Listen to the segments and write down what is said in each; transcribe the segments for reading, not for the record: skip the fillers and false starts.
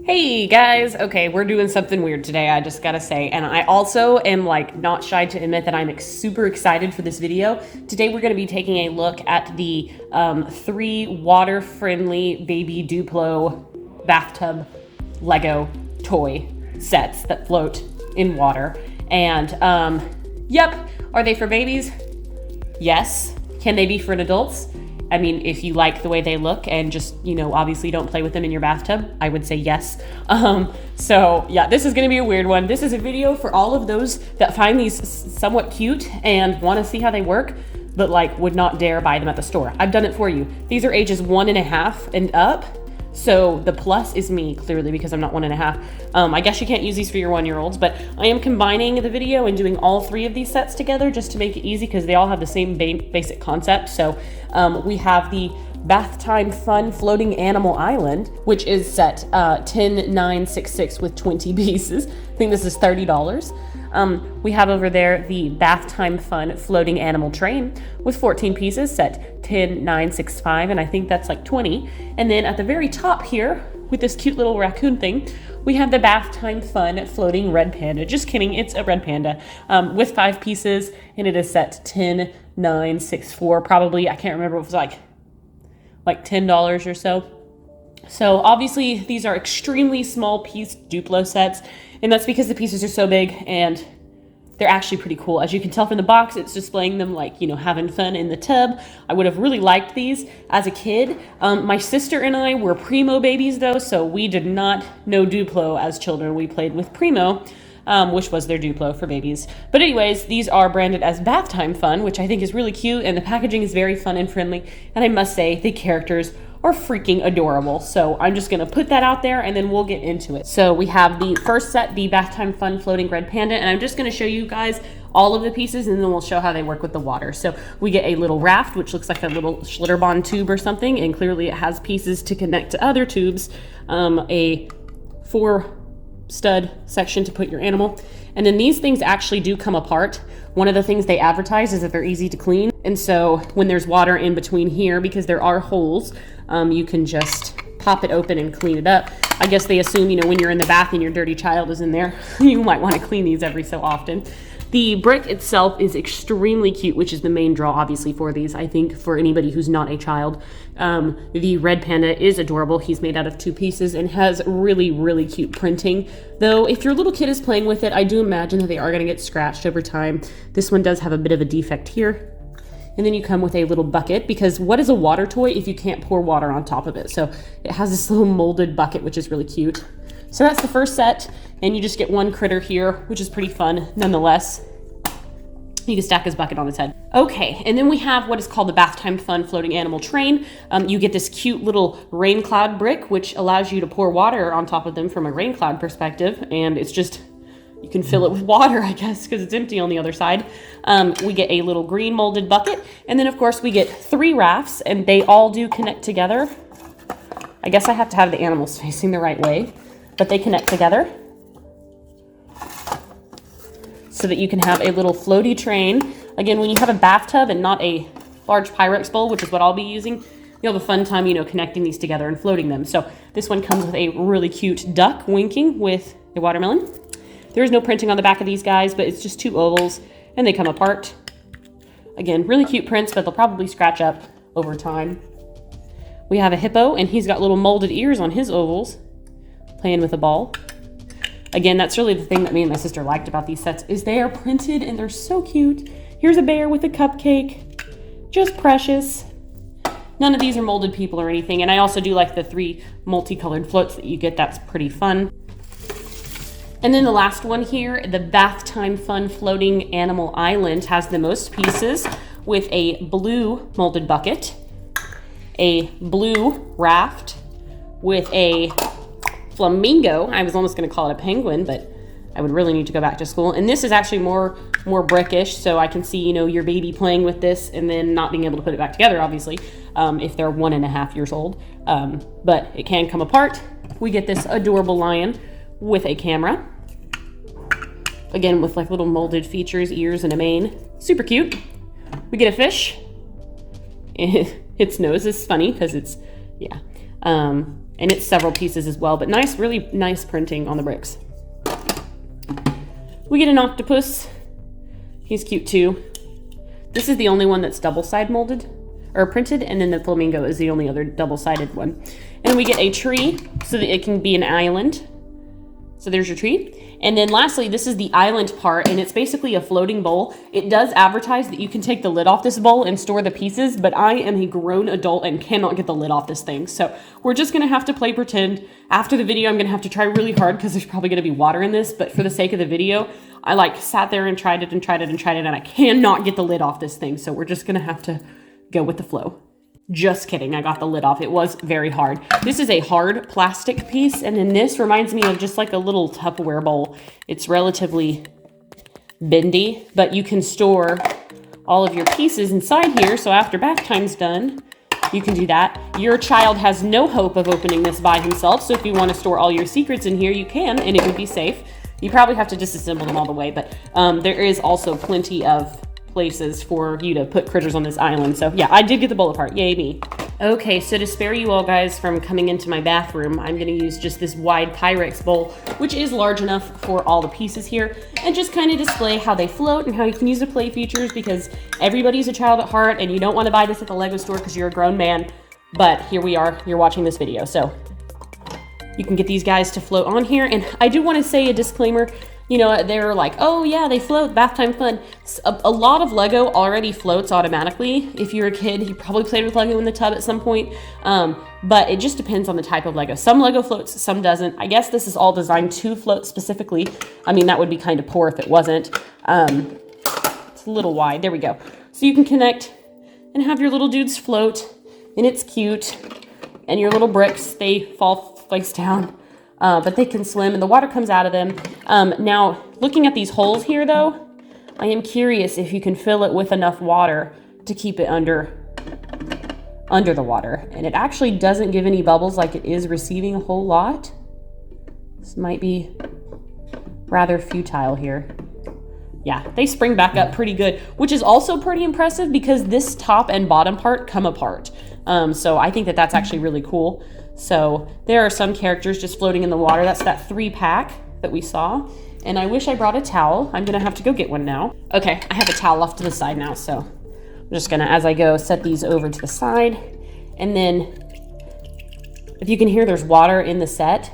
Hey guys, okay, we're doing something weird today, I just gotta say, and I also am like not shy to admit that I'm super excited for this video. Today we're gonna be taking a look at the 3 water-friendly baby Duplo bathtub Lego toy sets that float in water. And yep, are they for babies? Yes. Can they be for adults? I mean, if you like the way they look and just, obviously don't play with them in your bathtub, I would say yes. So yeah, this is gonna be a weird one. This is a video for all of those that find these somewhat cute and wanna see how they work, but like would not dare buy them at the store. I've done it for you. These are ages 1.5 and up. So the plus is me, clearly, because I'm not 1.5. I guess you can't use these for your 1-year-olds, but I am combining the video and doing all 3 of these sets together just to make it easy because they all have the same basic concept. So we have the Bath Time Fun Floating Animal Island, which is set 10966 with 20 pieces. I think this is $30. We have over there the Bath Time Fun Floating Animal Train with 14 pieces, set 10965, and I think that's like 20. And then at the very top here, with this cute little raccoon thing, we have the Bath Time Fun Floating Red Panda. Just kidding, it's a red panda with 5 pieces, and it is set 10964. Probably, I can't remember, it was like $10 or so. So obviously these are extremely small piece Duplo sets, and that's because the pieces are so big and they're actually pretty cool. As you can tell from the box, it's displaying them like, having fun in the tub. I would have really liked these as a kid. My sister and I were Primo babies though, so we did not know Duplo as children. We played with Primo, which was their Duplo for babies. But anyways, these are branded as Bath Time Fun, which I think is really cute, and the packaging is very fun and friendly. And I must say, the characters are freaking adorable. So I'm just gonna put that out there and then we'll get into it. So we have the first set, the Bath Time Fun Floating Red Panda, and I'm just gonna show you guys all of the pieces and then we'll show how they work with the water. So we get a little raft, which looks like a little Schlitterbahn tube or something, and clearly it has pieces to connect to other tubes, a 4-stud section to put your animal. And then these things actually do come apart. One of the things they advertise is that they're easy to clean. And so when there's water in between here, because there are holes, you can just pop it open and clean it up. I guess they assume, when you're in the bath and your dirty child is in there, you might want to clean these every so often. The brick itself is extremely cute, which is the main draw, obviously, for these, I think, for anybody who's not a child. The Red Panda is adorable. He's made out of 2 pieces and has really, really cute printing. Though, if your little kid is playing with it, I do imagine that they are going to get scratched over time. This one does have a bit of a defect here. And then you come with a little bucket, because what is a water toy if you can't pour water on top of it? So it has this little molded bucket, which is really cute. So that's the first set, and you just get 1 critter here, which is pretty fun nonetheless. You can stack his bucket on his head. Okay, and then we have what is called the Bath Time Fun Floating Animal Train. You get this cute little rain cloud brick, which allows you to pour water on top of them from a rain cloud perspective, and it's just, you can fill it with water, I guess, because it's empty on the other side. We get a little green molded bucket, and then of course we get 3 rafts, and they all do connect together. I guess I have to have the animals facing the right way, but they connect together so that you can have a little floaty train. Again, when you have a bathtub and not a large Pyrex bowl, which is what I'll be using, you'll have a fun time, connecting these together and floating them. So this one comes with a really cute duck winking with a watermelon. There is no printing on the back of these guys, but it's just 2 ovals and they come apart. Again, really cute prints, but they'll probably scratch up over time. We have a hippo, and he's got little molded ears on his ovals, playing with a ball. Again, that's really the thing that me and my sister liked about these sets, is they are printed and they're so cute. Here's a bear with a cupcake, just precious. None of these are molded people or anything, and I also do like the 3 multicolored floats that you get. That's pretty fun. And then the last one here, the Bath Time Fun Floating Animal Island, has the most pieces with a blue molded bucket, a blue raft with a flamingo. I was almost going to call it a penguin, but I would really need to go back to school. And this is actually more brickish, so I can see, your baby playing with this and then not being able to put it back together, obviously, if they're 1.5 years old. But it can come apart. We get this adorable lion with a camera. Again, with like little molded features, ears, and a mane. Super cute. We get a fish. Its nose is funny because it's, yeah. And it's several pieces as well, but nice, really nice printing on the bricks. We get an octopus. He's cute too. This is the only one that's double-side molded or printed, and then the flamingo is the only other double-sided one. And we get a tree so that it can be an island. So there's your tree. And then lastly, this is the island part, and it's basically a floating bowl. It does advertise that you can take the lid off this bowl and store the pieces, but I am a grown adult and cannot get the lid off this thing. So we're just gonna have to play pretend. After the video, I'm gonna have to try really hard because there's probably gonna be water in this, but for the sake of the video, I like sat there and tried it and tried it and tried it, and I cannot get the lid off this thing. So we're just gonna have to go with the flow. Just kidding, I got the lid off. It was very hard. This is a hard plastic piece, and then this reminds me of just like a little Tupperware bowl. It's relatively bendy, but you can store all of your pieces inside here, so after bath time's done, you can do that. Your child has no hope of opening this by himself, so if you want to store all your secrets in here, you can, and it would be safe. You probably have to disassemble them all the way, but there is also plenty of places for you to put critters on this island. So yeah, I did get the bowl apart. Yay me. Okay, so to spare you all guys from coming into my bathroom, I'm gonna use just this wide Pyrex bowl, which is large enough for all the pieces here, and just kind of display how they float and how you can use the play features, because everybody's a child at heart and you don't want to buy this at the Lego store because you're a grown man. But here we are, you're watching this video. So you can get these guys to float on here. And I do want to say a disclaimer. You know, they're like, oh yeah, they float, bath time fun. A lot of Lego already floats automatically. If you're a kid, you probably played with Lego in the tub at some point. But it just depends on the type of Lego. Some Lego floats, some doesn't. I guess this is all designed to float specifically. I mean, that would be kind of poor if it wasn't. It's a little wide, there we go. So you can connect and have your little dudes float, and it's cute. And your little bricks, they fall face down. But they can swim and the water comes out of them. Now, looking at these holes here though, I am curious if you can fill it with enough water to keep it under the water. And it actually doesn't give any bubbles like it is receiving a whole lot. This might be rather futile here. Yeah, they spring back up pretty good, which is also pretty impressive because this top and bottom part come apart. So I think that that's actually really cool. So there are some characters just floating in the water. That's that 3-pack that we saw. And I wish I brought a towel. I'm gonna have to go get one now. Okay, I have a towel off to the side now. So I'm just gonna, as I go, set these over to the side. And then if you can hear there's water in the set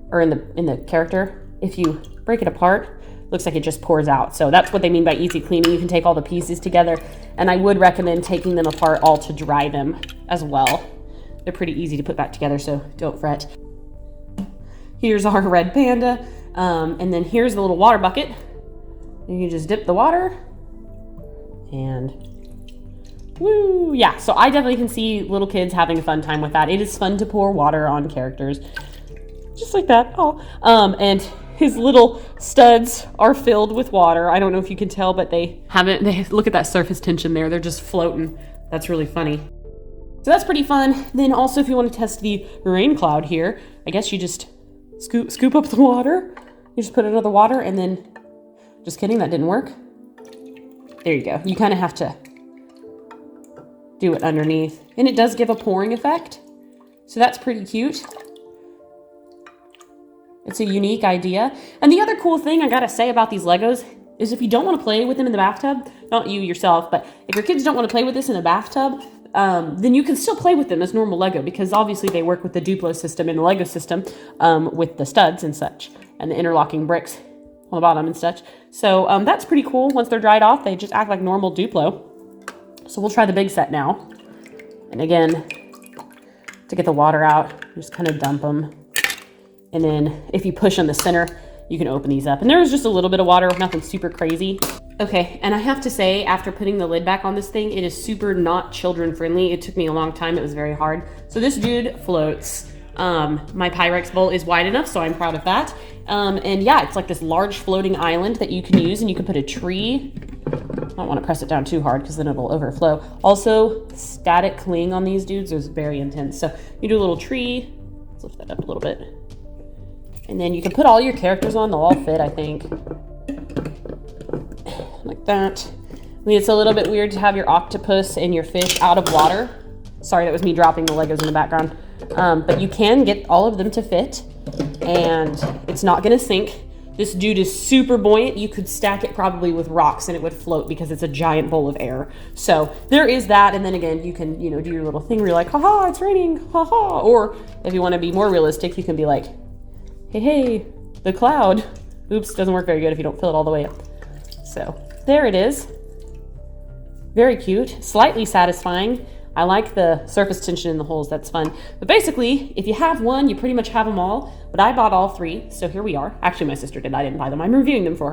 or in the character, if you break it apart, looks like it just pours out. So that's what they mean by easy cleaning. You can take all the pieces together, and I would recommend taking them apart all to dry them as well. They're pretty easy to put back together, so don't fret. Here's our red panda, and then here's the little water bucket. You can just dip the water, and woo! Yeah, so I definitely can see little kids having a fun time with that. It is fun to pour water on characters, just like that. Oh, and his little studs are filled with water. I don't know if you can tell, but they look at that surface tension there. They're just floating. That's really funny. So that's pretty fun. Then also, if you want to test the rain cloud here, I guess you just scoop up the water. You just put it under the water and then, just kidding, that didn't work. There you go. You kind of have to do it underneath. And it does give a pouring effect. So that's pretty cute. It's a unique idea. And the other cool thing I gotta say about these Legos is if you don't want to play with them in the bathtub, not you yourself, but if your kids don't want to play with this in a bathtub, then you can still play with them as normal Lego, because obviously they work with the Duplo system and the Lego system with the studs and such, and the interlocking bricks on the bottom and such. So that's pretty cool. Once they're dried off, they just act like normal Duplo. So we'll try the big set now. And again, to get the water out, just kind of dump them. And then if you push on the center, you can open these up. And there was just a little bit of water, nothing super crazy. Okay, and I have to say, after putting the lid back on this thing, it is super not children friendly. It took me a long time, it was very hard. So this dude floats. My Pyrex bowl is wide enough, so I'm proud of that. And yeah, it's like this large floating island that you can use, and you can put a tree. I don't want to press it down too hard because then it'll overflow. Also, static cling on these dudes is very intense. So you do a little tree. Let's lift that up a little bit. And then you can put all your characters on, they'll all fit, I think. Like that. I mean, it's a little bit weird to have your octopus and your fish out of water. Sorry, that was me dropping the Legos in the background. but you can get all of them to fit, and it's not gonna sink. This dude is super buoyant. You could stack it probably with rocks and it would float because it's a giant bowl of air. So there is that. And then again, you can, you know, do your little thing where you're like, haha, it's raining, haha. Or if you want to be more realistic, you can be like, hey, hey, the cloud. Oops, doesn't work very good if you don't fill it all the way up. So there it is. Very cute, slightly satisfying. I like the surface tension in the holes, that's fun. But basically, if you have one, you pretty much have them all. But I bought all three, so here we are. Actually, my sister did, I didn't buy them. I'm reviewing them for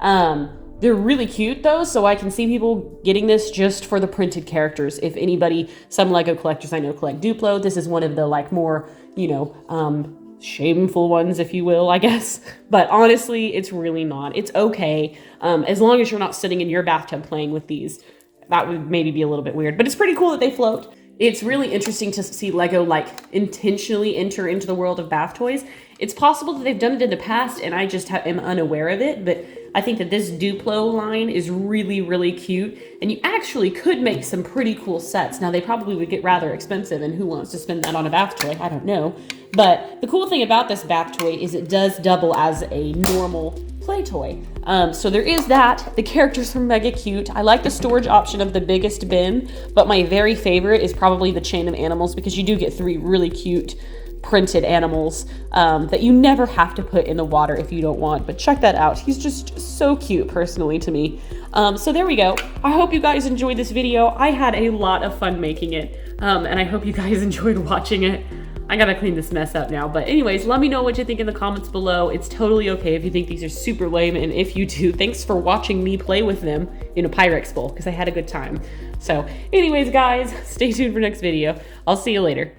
her. They're really cute though, so I can see people getting this just for the printed characters. If anybody, some Lego collectors I know collect Duplo, this is one of the like more, you know, shameful ones, if you will, I guess. But honestly, it's really not. It's okay, as long as you're not sitting in your bathtub playing with these. That would maybe be a little bit weird, but it's pretty cool that they float. It's really interesting to see Lego like intentionally enter into the world of bath toys. It's possible that they've done it in the past and I just am unaware of it, but I think that this Duplo line is really, really cute. And you actually could make some pretty cool sets. Now they probably would get rather expensive, and who wants to spend that on a bath toy? I don't know. But the cool thing about this bath toy is it does double as a normal play toy. So there is that. The characters are mega cute. I like the storage option of the biggest bin, but my very favorite is probably the chain of animals, because you do get 3 really cute printed animals that you never have to put in the water if you don't want. But check that out. He's just so cute personally to me. So there we go. I hope you guys enjoyed this video. I had a lot of fun making it, and I hope you guys enjoyed watching it. I gotta clean this mess up now. But anyways, let me know what you think in the comments below. It's totally okay if you think these are super lame, and if you do, thanks for watching me play with them in a Pyrex bowl, because I had a good time. So anyways, guys, stay tuned for next video. I'll see you later.